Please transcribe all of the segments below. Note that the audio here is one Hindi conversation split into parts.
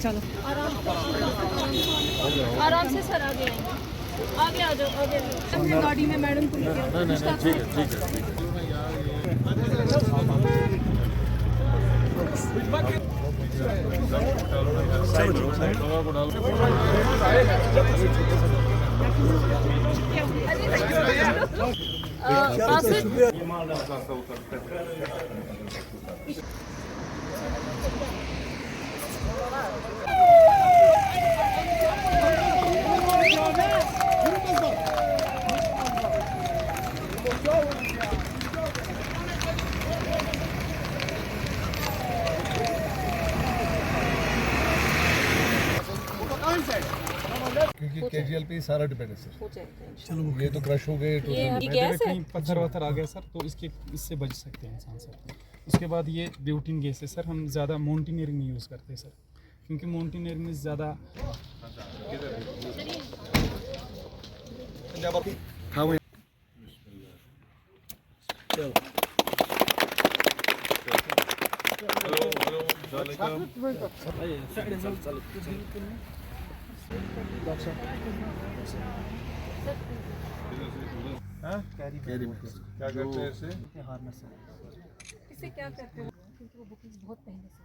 चलो आराम से सर आगे आगे आ जाओ आगे अपने गाड़ी में मैडम को लेके ठीक है क्योंकि केजीएल पे सारा डिपेंड है सर। चलो ये तो क्रश हो गए तो कहीं पत्थर वत्थर आ गया सर तो इससे बच सकते हैं इंसान सर। उसके बाद ये ब्यूटीन गैस है सर, हम ज़्यादा माउंटेनियरिंग में यूज़ करते हैं सर, क्योंकि माउंटेनियरिंग में ज़्यादा क्या करते हैं इसे? इसे क्या करते हो क्योंकि वो बुकिंग बहुत पहले से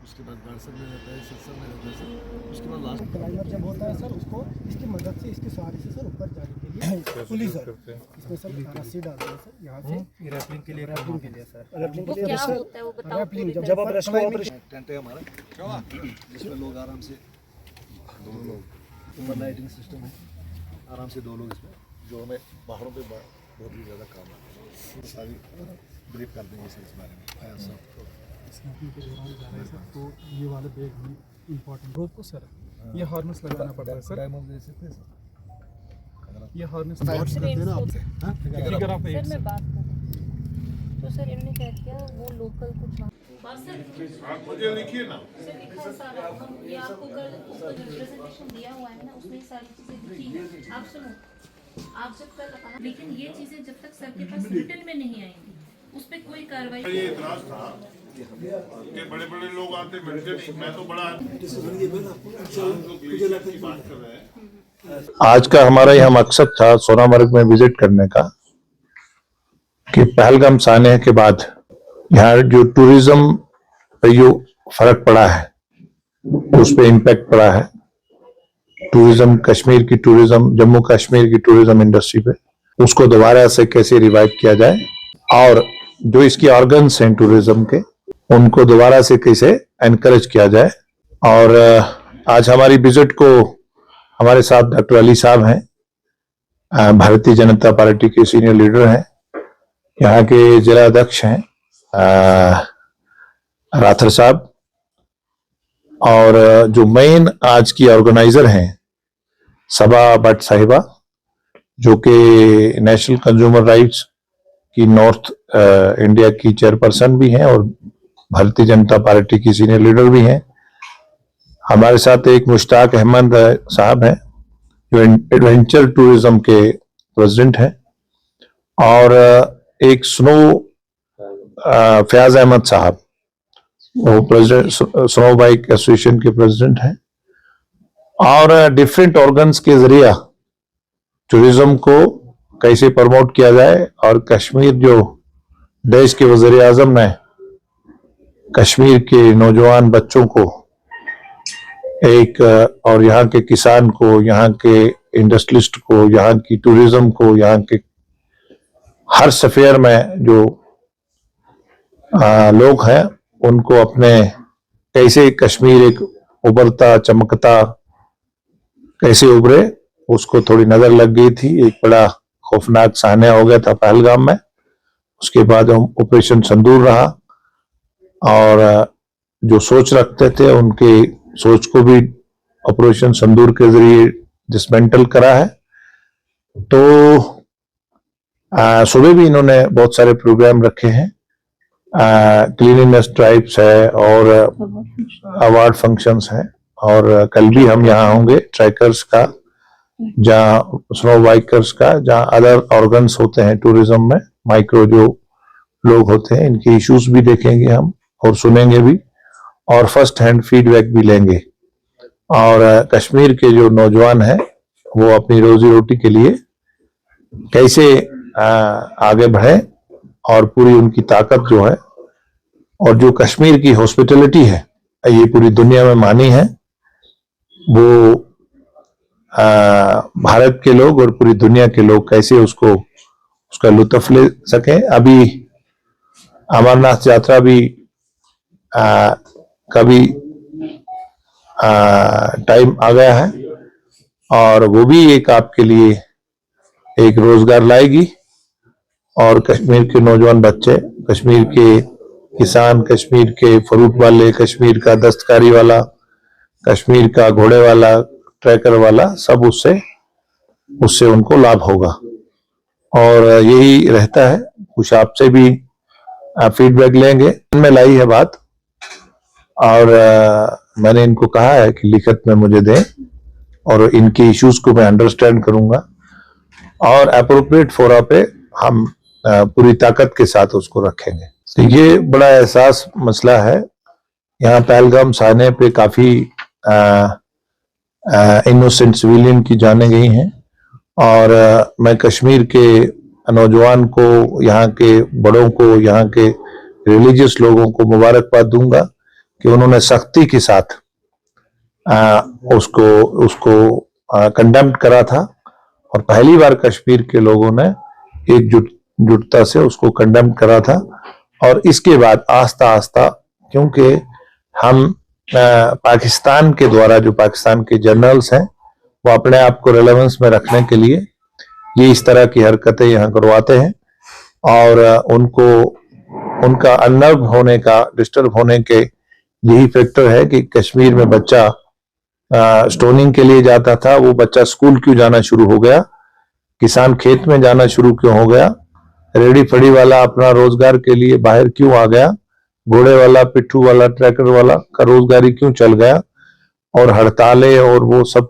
उसके बाद व्हाट्सएप में रहता है, सिस्टम में रहता है सर। उसके बाद लास्ट क्लाइंबर जब होता है सर उसको इसकी मदद से इसके सहारे से सर ऊपर जाने के लिए पुलिस सर इसमें सर रस्सी डालते हैं सर यहाँ से रैपलिंग के लिए सर रैपलिंग के लिए क्या सर होता है वो बताओ रैपलिंग जब आप रेस्क्यू ऑपरेशन टेंट है हमारा जिसमें लोग आराम से दो लोग ऊपर लाइटिंग सिस्टम है, आराम से दो लोग इसमें, जो हमें बाहरों पे बहुत ही ज़्यादा काम है। सारी ब्रीफ कर देंगे इस बारे में फायर सब स्नैपिंग के दौरान जा रहे हैं सर, तो ये वाले बैग भी इम्पोर्टेंट रोप को सर ये हार्नेस लगाना पड़ता है सर। डायमंड दे सकते हैं सर, ये हार्नेस सर मैं बात कर रही हूँ तो सर इन्होंने क्या किया वो लोकल कुछ मुझे लिखिए ना सर लिखा है सारा हम ये आपको कल उसका जो रिप्रेजेंटेशन दिया हुआ है ना उसमें ये सारी चीजें लिखी है। आप सुनो आप जब कल बताना, लेकिन ये चीजें जब तक सर के पास रिटन में नहीं आएंगी उस पर कोई कार्रवाई ये इतराज था कि बड़े बड़े लोग आते मिलते नहीं, मैं तो बड़ा की बात कर रहे हैं। आज का हमारा यह मकसद था सोनामर्ग में विजिट करने का कि पहलगाम साने के बाद यहाँ जो टूरिज्म पे जो फर्क पड़ा है उस पे इम्पैक्ट पड़ा है, टूरिज्म कश्मीर की टूरिज्म जम्मू कश्मीर की टूरिज्म इंडस्ट्री पे, उसको दोबारा से कैसे रिवाइव किया जाए और जो इसकी ऑर्गन्स हैं टूरिज्म के उनको दोबारा से कैसे एनकरेज किया जाए। और आज हमारी विजिट को हमारे साथ डॉक्टर अली साहब हैं, भारतीय जनता पार्टी के सीनियर लीडर हैं, यहाँ के जिला अध्यक्ष हैं राथर साहब, और जो मेन आज की ऑर्गेनाइजर हैं सबा भट्ट साहिबा जो कि नेशनल कंज्यूमर राइट्स की नॉर्थ इंडिया की चेयरपर्सन भी हैं और भारतीय जनता पार्टी की सीनियर लीडर भी हैं। हमारे साथ एक मुश्ताक अहमद साहब हैं जो एडवेंचर टूरिज्म के प्रेसिडेंट हैं, और एक स्नो फयाज अहमद साहब वो प्रेसिडेंट स्नो बाइक एसोसिएशन के प्रेसिडेंट हैं। और डिफरेंट ऑर्गन्स के जरिए टूरिज्म को कैसे प्रमोट किया जाए और कश्मीर जो देश के वज़ीर आज़म ने कश्मीर के नौजवान बच्चों को एक और यहाँ के किसान को, यहाँ के इंडस्ट्रियलिस्ट को, यहाँ की टूरिज्म को, यहाँ के हर सफेयर में जो लोग हैं उनको अपने कैसे कश्मीर एक उभरता चमकता कैसे उभरे उसको थोड़ी नजर लग गई थी। एक बड़ा खौफनाक साहना हो गया था पहलगाम में, उसके बाद हम ऑपरेशन संदूर रहा और जो सोच रखते थे उनकी सोच को भी ऑपरेशन संदूर के जरिए डिसमेंटल करा है। तो सुबह भी इन्होंने बहुत सारे प्रोग्राम रखे हैं, क्लीनिनेस ड्राइव्स है और अवार्ड फंक्शंस हैं, और कल भी हम यहाँ होंगे ट्रैकर्स का, जहाँ स्नो बाइकर्स का, जहाँ अदर ऑर्गन्स होते हैं टूरिज्म में, माइक्रो जो लोग होते हैं इनके इश्यूज भी देखेंगे हम और सुनेंगे भी और फर्स्ट हैंड फीडबैक भी लेंगे। और कश्मीर के जो नौजवान हैं वो अपनी रोजी रोटी के लिए कैसे आगे बढ़े और पूरी उनकी ताकत जो है और जो कश्मीर की हॉस्पिटैलिटी है ये पूरी दुनिया में मानी है, वो भारत के लोग और पूरी दुनिया के लोग कैसे उसका लुत्फ ले सकें। अभी अमरनाथ यात्रा भी कभी टाइम आ गया है और वो भी एक आपके लिए एक रोजगार लाएगी और कश्मीर के नौजवान बच्चे, कश्मीर के किसान, कश्मीर के फ्रूट वाले, कश्मीर का दस्तकारी वाला, कश्मीर का घोड़े वाला, ट्रैकर वाला, सब उससे उनको लाभ होगा। और यही रहता है, कुछ आपसे भी फीडबैक लेंगे। इनमें लाई है बात और मैंने इनको कहा है कि लिखित में मुझे दें और इनके इश्यूज को मैं अंडरस्टैंड करूंगा और अप्रोप्रिएट फोरा पे हम पूरी ताकत के साथ उसको रखेंगे। तो ये बड़ा एहसास मसला है। यहाँ पहलगाम साने पे काफी इनोसेंट सिविलियन की जाने गई हैं और मैं कश्मीर के नौजवान को, यहाँ के बड़ों को, यहाँ के रिलीजियस लोगों को मुबारकबाद दूंगा कि उन्होंने सख्ती के साथ उसको कंडेम्ड करा था और पहली बार कश्मीर के लोगों ने एकजुटता से उसको कंडेम करा था। और इसके बाद आस्ता आस्ता, क्योंकि हम पाकिस्तान के द्वारा, जो पाकिस्तान के जनरल्स हैं वो अपने आप को रेलेवेंस में रखने के लिए ये इस तरह की हरकतें यहाँ करवाते हैं और उनका अनर्व होने का, डिस्टर्ब होने के यही फैक्टर है कि कश्मीर में बच्चा स्टोनिंग के लिए जाता था, वो बच्चा स्कूल क्यों जाना शुरू हो गया, किसान खेत में जाना शुरू क्यों हो गया, रेडी फड़ी वाला अपना रोजगार के लिए बाहर क्यों आ गया, घोड़े वाला, पिट्ठू वाला, ट्रैक्टर वाला का रोजगारी क्यों चल गया और हड़तालें और वो सब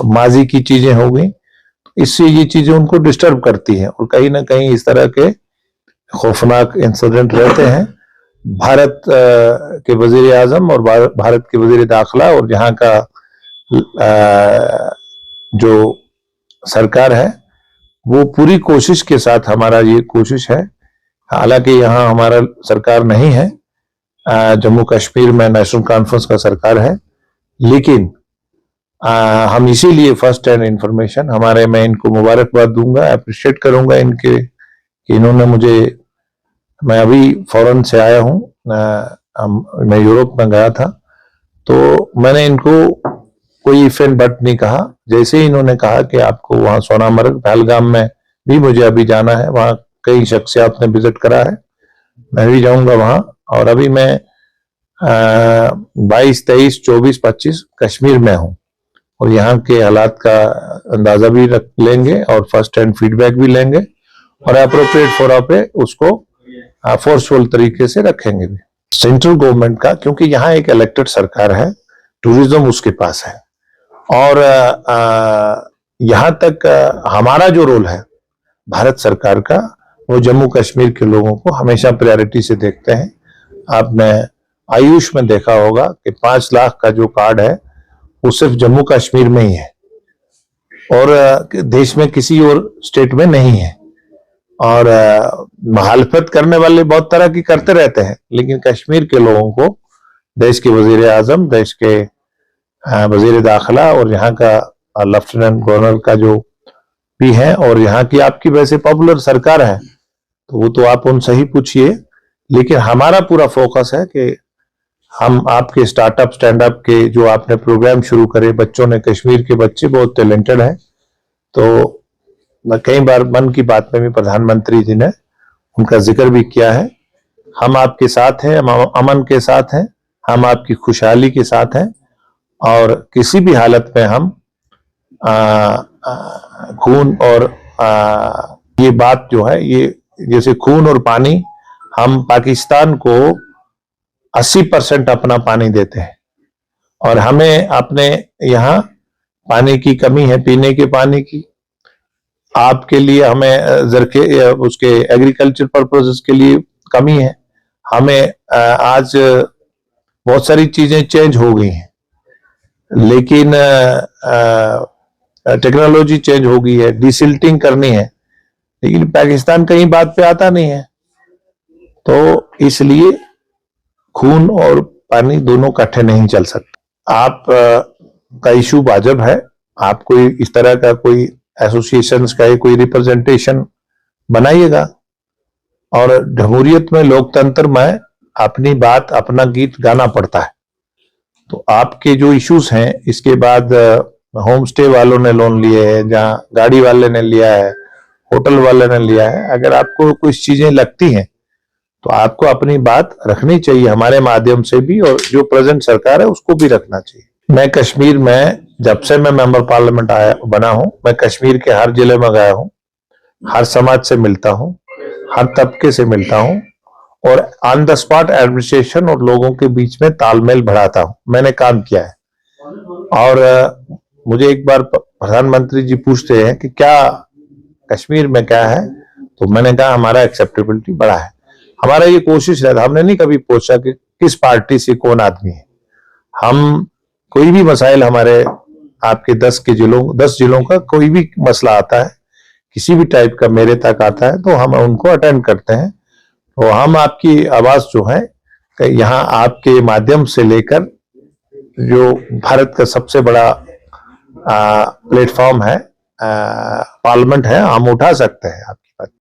माजी की चीजें हो गई। इससे ये चीजें उनको डिस्टर्ब करती हैं और कहीं ना कहीं इस तरह के खौफनाक इंसिडेंट रहते हैं। भारत के वजीर आजम और भारत के वजीर दाखिला और यहाँ का जो सरकार है वो पूरी कोशिश के साथ, हमारा ये कोशिश है, हालांकि यहाँ हमारा सरकार नहीं है, जम्मू कश्मीर में नेशनल कॉन्फ्रेंस का सरकार है, लेकिन हम इसीलिए फर्स्ट हैंड इंफॉर्मेशन हमारे, मैं इनको मुबारकबाद दूंगा, अप्रिशिएट करूंगा इनके कि इन्होंने मुझे, मैं अभी फॉरेन से आया हूँ, मैं यूरोप में गया था, तो मैंने इनको कोई इफ एंड बट नहीं कहा। जैसे ही इन्होंने कहा कि आपको वहां सोनामर्ग, पहलगाम में भी मुझे अभी जाना है, वहां कई शख्सियात ने विजिट करा है, मैं भी जाऊंगा वहां। और अभी मैं 22, 23, 24, 25 कश्मीर में हूं और यहाँ के हालात का अंदाजा भी रख लेंगे और फर्स्ट हैंड फीडबैक भी लेंगे और अप्रोप्रिएट फोरा पे उसको फोर्सफुल तरीके से रखेंगे भी। सेंट्रल गवर्नमेंट का, क्योंकि यहाँ एक इलेक्टेड सरकार है, टूरिज्म उसके पास है और यहाँ तक हमारा जो रोल है भारत सरकार का, वो जम्मू कश्मीर के लोगों को हमेशा प्रायोरिटी से देखते हैं। आपने आयुष में देखा होगा कि 5 लाख का जो कार्ड है वो सिर्फ जम्मू कश्मीर में ही है और देश में किसी और स्टेट में नहीं है। और मुखालफत करने वाले बहुत तरह की करते रहते हैं, लेकिन कश्मीर के लोगों को देश के वजीर आजम, देश के वजीर दाखिला और यहाँ का लेफ्टिनेंट गवर्नर का जो भी है और यहाँ की आपकी वैसे पॉपुलर सरकार है, तो वो तो आप उनसे ही पूछिए। लेकिन हमारा पूरा फोकस है कि हम आपके स्टार्टअप, स्टैंड अप के जो आपने प्रोग्राम शुरू करे, बच्चों ने, कश्मीर के बच्चे बहुत टैलेंटेड हैं, तो कई बार मन की बात में भी प्रधानमंत्री जी ने उनका जिक्र भी किया है। हम आपके साथ हैं, हम अमन के साथ हैं, हम आपकी खुशहाली के साथ हैं और किसी भी हालत में हम खून और ये बात जो है, ये जैसे खून और पानी, हम पाकिस्तान को 80% अपना पानी देते हैं और हमें अपने यहाँ पानी की कमी है, पीने के पानी की। आपके लिए हमें जरखे, उसके एग्रीकल्चर पर्पसेस के लिए कमी है। हमें आज बहुत सारी चीजें चेंज हो गई हैं, लेकिन टेक्नोलॉजी चेंज हो गई है, डिसिल्टिंग करनी है, लेकिन पाकिस्तान कहीं बात पे आता नहीं है। तो इसलिए खून और पानी दोनों इकट्ठे नहीं चल सकते। आप का इशू वाजिब है, आप कोई इस तरह का कोई एसोसिएशंस का कोई रिप्रेजेंटेशन बनाइएगा, और जमहूरियत में, लोकतंत्र में अपनी बात, अपना गीत गाना पड़ता है। तो आपके जो इश्यूज हैं, इसके बाद होम स्टे वालों ने लोन लिए है, जहां गाड़ी वाले ने लिया है, होटल वाले ने लिया है, अगर आपको कुछ चीजें लगती हैं तो आपको अपनी बात रखनी चाहिए हमारे माध्यम से भी, और जो प्रेजेंट सरकार है उसको भी रखना चाहिए। मैं कश्मीर में, जब से मैं मेंबर पार्लियामेंट बना हूं, मैं कश्मीर के हर जिले में गया हूं, हर समाज से मिलता हूं, हर तबके से मिलता हूं, और ऑन द स्पॉट एडमिनिस्ट्रेशन और लोगों के बीच में तालमेल बढ़ाता हूं। मैंने काम किया है। और मुझे एक बार प्रधानमंत्री जी पूछते हैं कि क्या कश्मीर में क्या है, तो मैंने कहा हमारा एक्सेप्टेबिलिटी बड़ा है। हमारा ये कोशिश है, हमने नहीं कभी पूछा कि किस पार्टी से कौन आदमी है। हम कोई भी मसाइल, हमारे आपके 10 जिलों का कोई भी मसला आता है, किसी भी टाइप का मेरे तक आता है, तो हम उनको अटेंड करते हैं। तो हम आपकी आवाज जो है यहाँ आपके माध्यम से लेकर, जो भारत का सबसे बड़ा प्लेटफॉर्म है, पार्लियामेंट है, हम उठा सकते हैं।